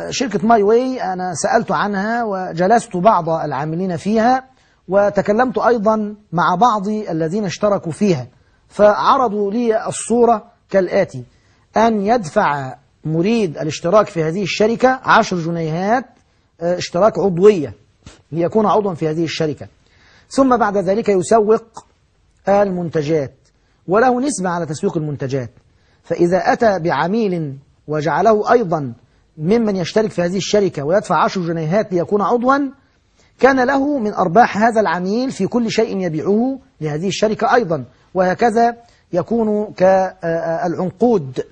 شركة ماي واي أنا سألت عنها وجلست بعض العاملين فيها وتكلمت أيضا مع بعض الذين اشتركوا فيها، فعرضوا لي الصورة كالآتي: أن يدفع مريد الاشتراك في هذه الشركة 10 جنيهات اشتراك عضوية ليكون عضوا في هذه الشركة، ثم بعد ذلك يسوق المنتجات وله نسبة على تسويق المنتجات. فإذا أتى بعميل وجعله أيضا ممن يشترك في هذه الشركة ويدفع 10 جنيهات ليكون عضوا، كان له من أرباح هذا العميل في كل شيء يبيعه لهذه الشركة أيضا، وهكذا يكون كالعنقود،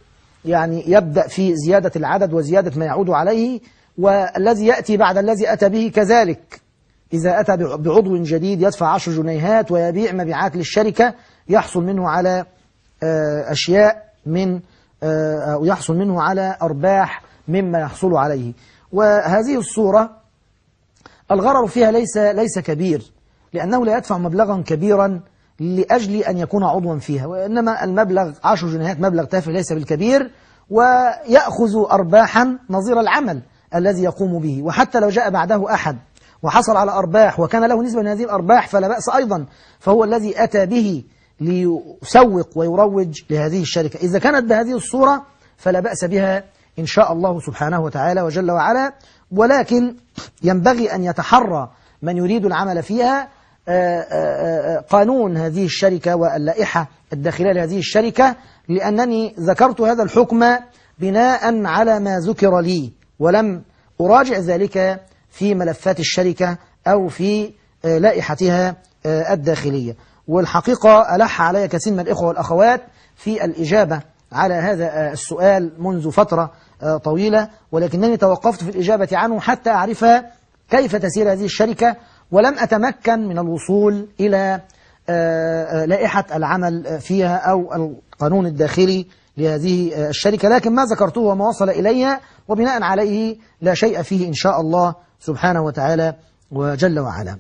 يعني يبدأ في زيادة العدد وزيادة ما يعود عليه، والذي يأتي بعد الذي أتى به كذلك. إذا أتى بعضو جديد يدفع 10 جنيهات ويبيع مبيعات للشركة يحصل منه على أشياء من ويحصل منه على أرباح مما يحصل عليه. وهذه الصورة الغرر فيها ليس كبير، لأنه لا يدفع مبلغا كبيرا لأجل أن يكون عضوا فيها، وإنما المبلغ 10 جنيهات مبلغ تافه ليس بالكبير، ويأخذ أرباحا نظير العمل الذي يقوم به. وحتى لو جاء بعده أحد وحصل على أرباح وكان له نسبة من هذه الأرباح فلا بأس أيضا، فهو الذي أتى به ليسوق ويروج لهذه الشركة. إذا كانت بهذه الصورة فلا بأس بها إن شاء الله سبحانه وتعالى وجل وعلا، ولكن ينبغي أن يتحرى من يريد العمل فيها قانون هذه الشركة واللائحة الداخلية لهذه الشركة، لأنني ذكرت هذا الحكم بناء على ما ذكر لي، ولم أراجع ذلك في ملفات الشركة أو في لائحتها الداخلية. والحقيقة ألح علي كثير من الإخوة والأخوات في الإجابة على هذا السؤال منذ فترة طويلة، ولكنني توقفت في الإجابة عنه حتى أعرف كيف تسير هذه الشركة، ولم أتمكن من الوصول إلى لائحة العمل فيها أو القانون الداخلي لهذه الشركة. لكن ما ذكرته وما وصل إلي وبناء عليه لا شيء فيه إن شاء الله سبحانه وتعالى وجل وعلا.